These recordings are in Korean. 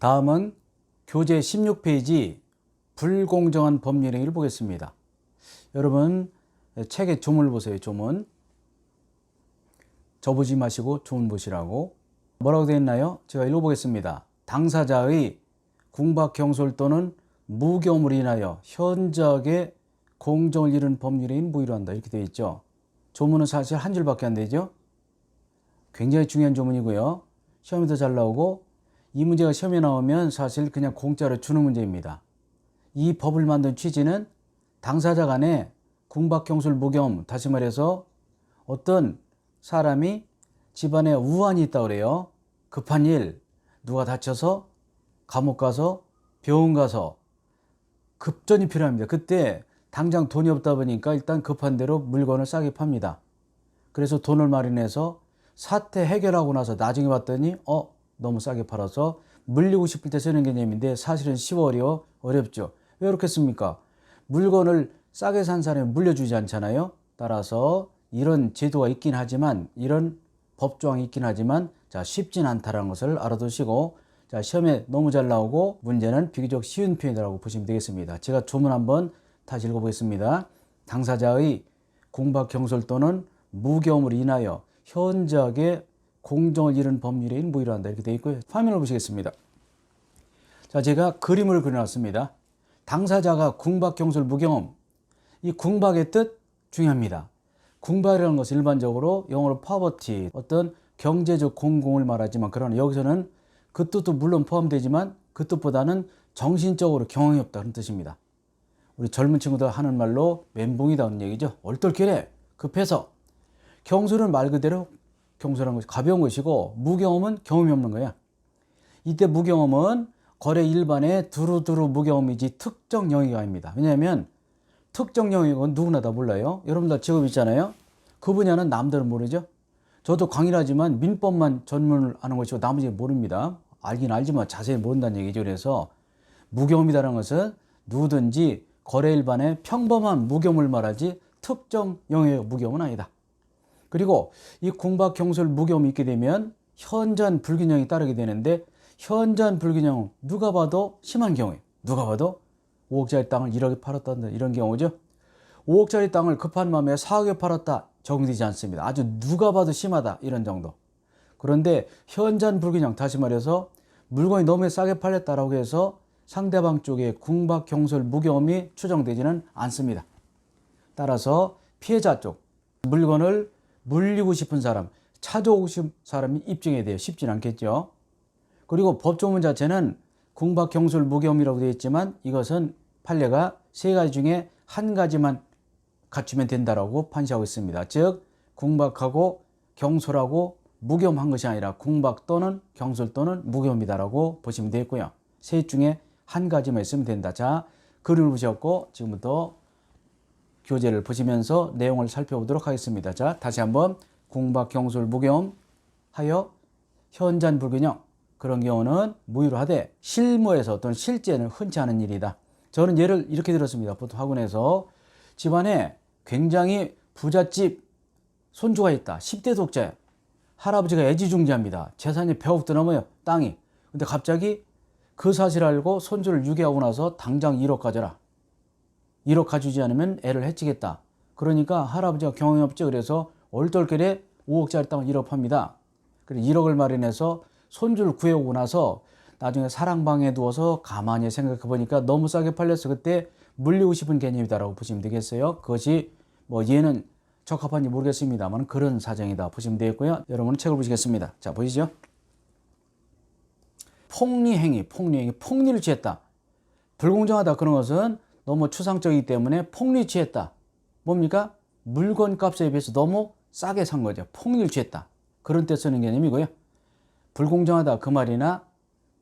다음은 교재 16페이지 불공정한 법률 행위를 보겠습니다. 여러분 책의 조문을 보세요. 조문. 접보지 마시고 조문 보시라고. 뭐라고 되어 있나요? 제가 읽어보겠습니다. 당사자의 궁박, 경솔 또는 무교험으로 인하여 현저하게 공정을 잃은 법률행위는 무효로 한다. 이렇게 되어 있죠. 조문은 사실 한 줄밖에 안 되죠. 굉장히 중요한 조문이고요. 시험에도 잘 나오고 이 문제가 시험에 나오면 사실 그냥 공짜로 주는 문제입니다. 이 법을 만든 취지는 당사자 간에 궁박, 경솔, 무교험, 다시 말해서 어떤 사람이 집안에 우환이 있다 그래요. 급한 일, 누가 다쳐서 감옥 가서 병원 가서 급전이 필요합니다. 그때 당장 돈이 없다 보니까 일단 급한 대로 물건을 싸게 팝니다. 그래서 돈을 마련해서 사태 해결하고 나서 나중에 봤더니 너무 싸게 팔아서 물리고 싶을 때 쓰는 개념인데 사실은 쉬워 어렵죠. 왜 그렇겠습니까? 물건을 싸게 산 사람이 물려주지 않잖아요. 따라서 이런 제도가 있긴 하지만, 이런 법조항이 있긴 하지만 쉽진 않다는 것을 알아두시고, 시험에 너무 잘 나오고 문제는 비교적 쉬운 표현이라고 보시면 되겠습니다. 제가 조문 한번 다시 읽어보겠습니다. 당사자의 궁박, 경솔 또는 무교험으로 인하여 현저하게 공정을 잃은 법률행위는 무효로 한다. 이렇게 되어 있고요. 화면을 보시겠습니다. 제가 그림을 그려놨습니다. 당사자가 궁박, 경솔, 무교험. 이 궁박의 뜻 중요합니다. 궁박이라는 것은 일반적으로 영어로 poverty, 어떤 경제적 공공을 말하지만, 그러나 여기서는 그 뜻도 물론 포함되지만 그 뜻보다는 정신적으로 경험이 없다는 뜻입니다. 우리 젊은 친구들 하는 말로 멘붕이다는 얘기죠. 얼떨결에 급해서. 경솔은 말 그대로 경솔한 것이 가벼운 것이고, 무경험은 경험이 없는 거야. 이때 무경험은 거래 일반의 두루두루 무경험이지 특정 영역이 아닙니다. 왜냐하면 특정 영역은 누구나 다 몰라요. 여러분들 직업 있잖아요. 그 분야는 남들은 모르죠. 저도 강의하지만 민법만 전문을 하는 것이고 나머지 모릅니다. 알긴 알지만 자세히 모른다는 얘기죠. 그래서 무경험이라는 것은 누구든지 거래 일반의 평범한 무경험을 말하지 특정 영역의 무경험은 아니다. 그리고 이 궁박, 경솔, 무교험이 있게 되면 현저한 불균형이 따르게 되는데, 현저한 불균형은 누가 봐도 심한 경우에, 누가 봐도 5억짜리 땅을 1억에 팔았다, 이런 경우죠. 5억짜리 땅을 급한 마음에 4억에 팔았다, 적용되지 않습니다. 아주 누가 봐도 심하다, 이런 정도. 그런데 현저한 불균형, 다시 말해서 물건이 너무 싸게 팔렸다라고 해서 상대방 쪽에 궁박, 경솔, 무교험이 추정되지는 않습니다. 따라서 피해자 쪽, 물건을 물리고 싶은 사람, 찾아오고 싶은 사람이 입증해야 돼요. 쉽진 않겠죠. 그리고 법조문 자체는 궁박, 경솔, 무교험이라고 되어 있지만 이것은 판례가 세 가지 중에 한 가지만 갖추면 된다라고 판시하고 있습니다. 즉 궁박하고 경솔하고 무교험한 것이 아니라 궁박 또는 경솔 또는 무교험이다라고 보시면 되겠고요. 셋 중에 한 가지만 있으면 된다. 자, 그림을 보셨고 지금부터 교재를 보시면서 내용을 살펴보도록 하겠습니다. 자, 다시 한번 궁박, 경솔, 무교험 하여 현저한 불균형, 그런 경우는 무효로 하되 실무에서 또는 실제는 흔치 않은 일이다. 저는 예를 이렇게 들었습니다. 보통 학원에서 집안에 굉장히 부잣집 손주가 있다. 10대 독자야. 할아버지가 애지중지합니다. 재산이 100억도 넘어요. 땅이. 근데 갑자기 그 사실을 알고 손주를 유괴하고 나서 당장 1억 가져라. 1억 가주지 않으면 애를 해치겠다. 그러니까 할아버지가 경험이 없죠. 그래서 얼떨결에 5억짜리 땅을 1억 팝니다. 그래서 1억을 마련해서 손주를 구해오고 나서 나중에 사랑방에 두어서 가만히 생각해 보니까 너무 싸게 팔렸어. 그때 물리고 싶은 개념이다라고 보시면 되겠어요. 그것이 얘는 적합한지 모르겠습니다만 그런 사정이다 보시면 되겠고요. 여러분은 책을 보시겠습니다. 자, 보시죠. 폭리행위, 폭리를 취했다. 불공정하다, 그런 것은 너무 추상적이기 때문에 폭리 취했다. 뭡니까? 물건 값에 비해서 너무 싸게 산 거죠. 폭리를 취했다. 그런 때 쓰는 개념이고요. 불공정하다, 그 말이나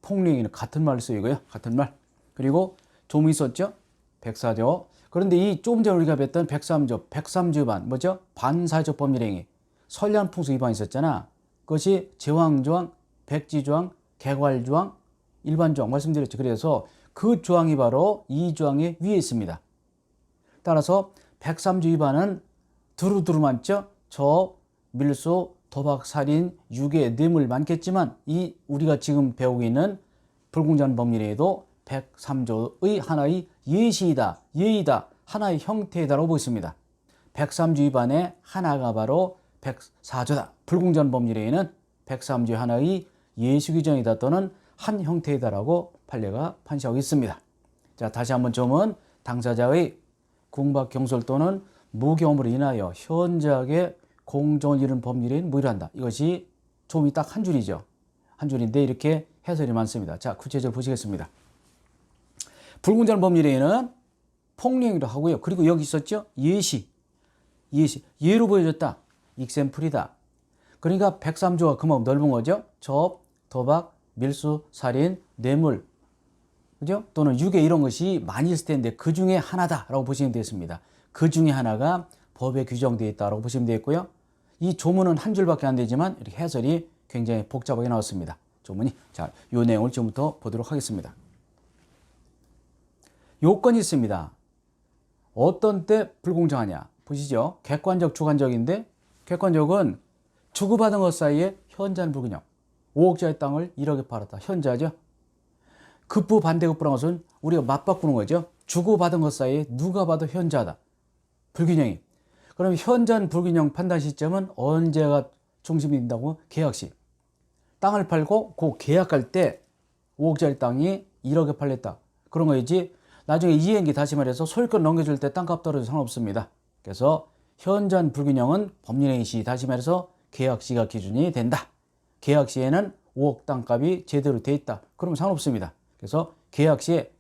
폭리행위는 같은 말을 쓰이고요. 같은 말. 그리고 조문이 있었죠. 104조. 그런데 이 조금 전에 우리가 뵀던 103조, 103조 위반, 뭐죠? 반사회적 법률행위. 선량풍수 위반이 있었잖아. 그것이 제왕조항, 백지조항, 개괄조항, 일반조항 말씀드렸죠. 그래서 그 조항이 바로 이 조항의 위에 있습니다. 따라서 103조 위반은 두루두루 많죠. 밀수, 도박, 살인, 유괴, 뇌물 많겠지만 이 우리가 지금 배우고 있는 불공정한 법률에도 103조의 하나의 예시이다, 예의다, 하나의 형태다라고 보겠습니다. 103조 위반의 하나가 바로 104조다. 불공정한 법률에는 103조의 하나의 예시 규정이다 또는 한 형태이다라고 판례가 판시하고 있습니다. 자, 다시 한번 좀은 당사자의 궁박 경솔 또는 무경험으로 인하여 현저하게 공정을 이룬 법률인 무효한다. 이것이 좀이 딱 한 줄이죠. 한 줄인데 이렇게 해설이 많습니다. 자, 구체적으로 보시겠습니다. 불공정한 법률에는 폭력이라고 하고요. 그리고 여기 있었죠. 예시. 예로 보여줬다. 익sem플이다. 그러니까 103조가 그만큼 넓은 거죠. 접, 도박, 밀수, 살인, 뇌물, 그죠? 또는 유괴 이런 것이 많이 있을 텐데 그 중에 하나다라고 보시면 되겠습니다. 그 중에 하나가 법에 규정되어 있다라고 보시면 되겠고요. 이 조문은 한 줄밖에 안 되지만 이렇게 해설이 굉장히 복잡하게 나왔습니다. 조문이. 자, 이 내용을 지금부터 보도록 하겠습니다. 요건이 있습니다. 어떤 때 불공정하냐? 보시죠. 객관적, 주관적인데 객관적은 주고받은 것 사이에 현저한 불균형. 5억짜리 땅을 1억에 팔았다. 현저하죠. 급부 반대급부라는 것은 우리가 맞바꾸는 거죠. 주고받은 것 사이에 누가 봐도 현저하다. 불균형이. 그럼 현저한 불균형 판단 시점은 언제가 중심이 된다고? 계약시. 땅을 팔고 그 계약할 때 5억짜리 땅이 1억에 팔렸다. 그런 거이지. 나중에 이행기 다시 말해서 소유권 넘겨줄 때 땅값 떨어져도 상관없습니다. 그래서 현저한 불균형은 법률행위 시 다시 말해서 계약시가 기준이 된다. 계약시에는 5억 땅값이 제대로 돼 있다. 그러면 상관없습니다. 그래서 계약시에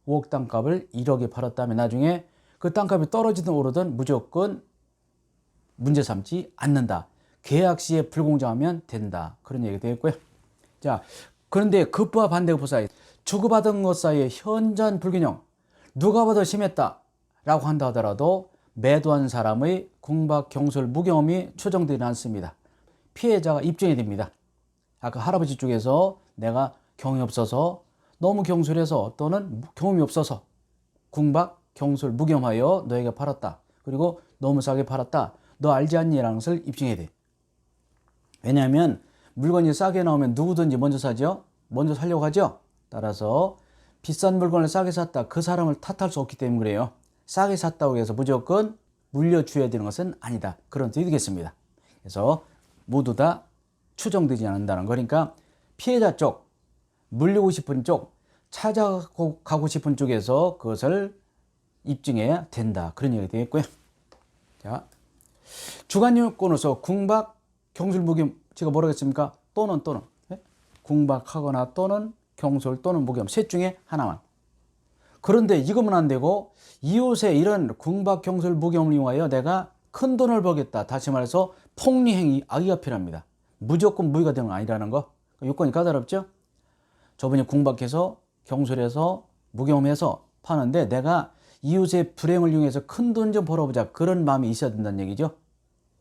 5억 땅값을 1억에 팔았다면 나중에 그 땅값이 떨어지든 오르든 무조건 문제 삼지 않는다. 계약시에 불공정하면 된다. 그런 얘기가 되겠고요. 자, 그런데 급부와 반대급부 사이, 주고받은 것 사이에 현저한 불균형, 누가 봐도 심했다라고 한다 하더라도 매도한 사람의 궁박, 경솔, 무경험이 추정되지 않습니다. 피해자가 입증이 됩니다. 아까 할아버지 쪽에서 내가 경험이 없어서 너무 경솔해서 또는 경험이 없어서 궁박, 경솔, 무경험하여 너에게 팔았다. 그리고 너무 싸게 팔았다. 너 알지 않니? 라는 것을 입증해야 돼. 왜냐하면 물건이 싸게 나오면 누구든지 먼저 사죠. 먼저 사려고 하죠. 따라서 비싼 물건을 싸게 샀다. 그 사람을 탓할 수 없기 때문에 그래요. 싸게 샀다고 해서 무조건 물려줘야 되는 것은 아니다. 그런 뜻이 되겠습니다. 그래서 모두 다 추정되지 않는다는 거. 그러니까 피해자 쪽, 물리고 싶은 쪽, 찾아가고 싶은 쪽에서 그것을 입증해야 된다. 그런 얘기가 되겠고요. 자, 주관요건으로서 궁박, 경솔, 무겸, 제가 뭐라고 했습니까? 또는 네? 궁박하거나 또는 경솔 또는 무겸 셋 중에 하나만. 그런데 이거면 안 되고 이웃에 이런 궁박, 경솔, 무겸을 이용하여 내가 큰 돈을 벌겠다. 다시 말해서 폭리행위, 악의가 필요합니다. 무조건 무효가 되는 건 아니라는 거. 요건이 까다롭죠? 저분이 궁박해서 경솔해서 무겸해서 파는데 내가 이웃의 불행을 이용해서 큰 돈 좀 벌어보자. 그런 마음이 있어야 된다는 얘기죠.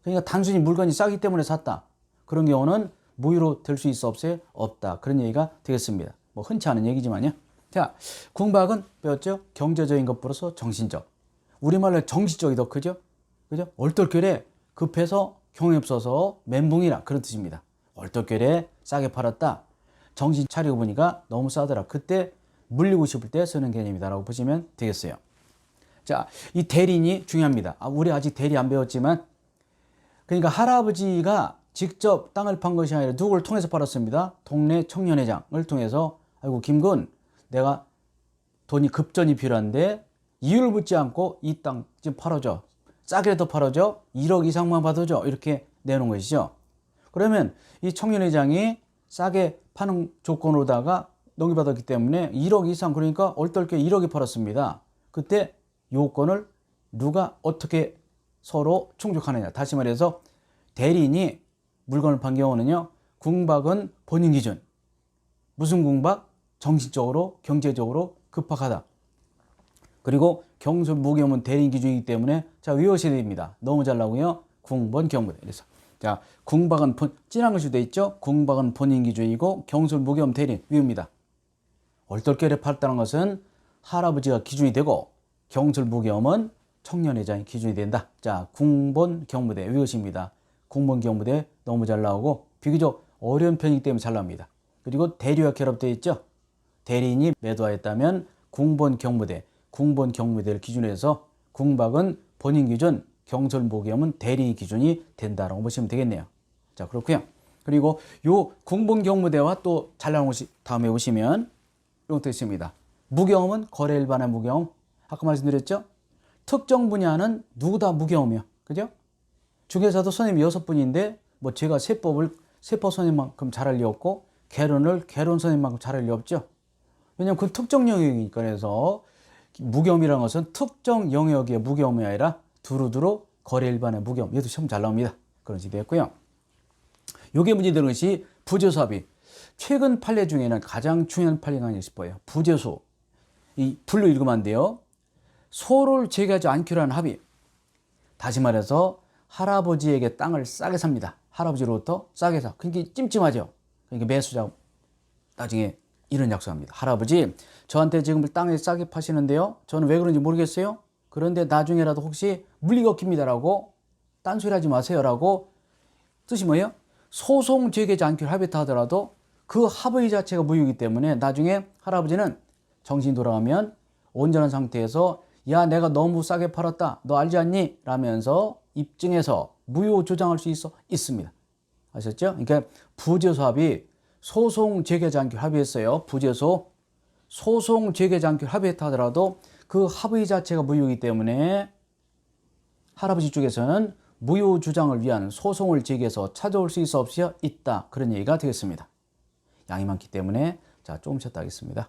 그러니까 단순히 물건이 싸기 때문에 샀다. 그런 경우는 무효로 될 수 있어 없어요? 없다. 그런 얘기가 되겠습니다. 뭐 흔치 않은 얘기지만요. 자, 궁박은 배웠죠? 경제적인 것으로서 정신적. 우리말로 정신적이 더 크죠? 그죠? 얼떨결에 급해서 경험이 없어서 멘붕이라 그런 뜻입니다. 얼떨결에 싸게 팔았다. 정신 차리고 보니까 너무 싸더라. 그때 물리고 싶을 때 쓰는 개념이다라고 보시면 되겠어요. 자, 이 대리인이 중요합니다. 우리 아직 대리 안 배웠지만, 그러니까 할아버지가 직접 땅을 판 것이 아니라 누구를 통해서 팔았습니다. 동네 청년회장을 통해서, 아이고 김군, 내가 돈이 급전이 필요한데 이유를 묻지 않고 이 땅 좀 팔아줘. 싸게라도 팔아줘. 1억 이상만 받아줘. 이렇게 내놓은 것이죠. 그러면 이 청년회장이 싸게 파는 조건으로다가 넘겨받았기 때문에 1억 이상, 그러니까 얼떨결에 1억에 팔았습니다. 그때 요건을 누가 어떻게 서로 충족하느냐. 다시 말해서 대리인이 물건을 판 경우는요, 궁박은 본인 기준. 무슨 궁박? 정신적으로, 경제적으로 급박하다. 그리고 경솔, 무겸은 대리인 기준이기 때문에 자, 외우셔야 됩니다. 너무 잘 나오고요. 궁본, 경부대. 그래서 자, 궁박은 진한 글씨도 있죠. 궁박은 본인 기준이고 경솔, 무겸, 대리인 외웁니다. 얼떨결에 팔았다는 것은 할아버지가 기준이 되고 경솔, 무겸은 청년회장이 기준이 된다. 자, 궁본, 경부대 외우십니다. 궁본, 경부대 너무 잘 나오고 비교적 어려운 편이기 때문에 잘 나옵니다. 그리고 대리와 결합되어 있죠. 대리인이 매도하였다면 궁본 경무대를 기준해서 궁박은 본인 기준, 경솔무겸은 대리 기준이 된다라고 보시면 되겠네요. 자, 그렇고요. 그리고 요 궁본 경무대와 또 잘 나온 것이 다음에 보시면 이런 것도 있습니다. 무경험은 거래 일반의 무경험. 아까 말씀드렸죠? 특정 분야는 누구 다 무경험이요. 그죠? 중개사도 손님이 6분인데 뭐 제가 세법 손님만큼 잘할 리 없고 개론 손님만큼 잘할 리 없죠. 왜냐면 그 특정 영역이니까. 그래서 무경험이라는 것은 특정 영역의 무경험이 아니라 두루두루 거래 일반의 무경험. 얘도 시험 잘 나옵니다. 그런 식이 되었고요. 요게 문제되는 것이 부재수합의. 최근 판례 중에는 가장 중요한 판례가 아닐까 싶어요. 부재수. 이 불로 읽으면 안 돼요. 소를 제기하지 않기로 한 합의. 다시 말해서 할아버지에게 땅을 싸게 삽니다. 할아버지로부터 싸게 사. 그러니까 찜찜하죠. 그러니까 매수자 나중에 이런 약속합니다. 할아버지, 저한테 지금 땅을 싸게 파시는데요. 저는 왜 그런지 모르겠어요. 그런데 나중에라도 혹시 물리가 옵니다라고 딴소리 하지 마세요라고. 뜻이 뭐예요? 소송 제기하지 않기로 합의했다 하더라도 그 합의 자체가 무효이기 때문에 나중에 할아버지는 정신이 돌아가면 온전한 상태에서 야, 내가 너무 싸게 팔았다. 너 알지 않니? 라면서 입증해서 무효 조장할 수 있습니다. 아셨죠? 그러니까 부재수합이 소송 제기하지 않기로 합의했어요. 부재소. 소송 제기하지 않기로 합의했다 하더라도 그 합의 자체가 무효이기 때문에 할아버지 쪽에서는 무효 주장을 위한 소송을 제기해서 찾아올 수 있다. 그런 얘기가 되겠습니다. 양이 많기 때문에 자, 조금 쉬었다 하겠습니다.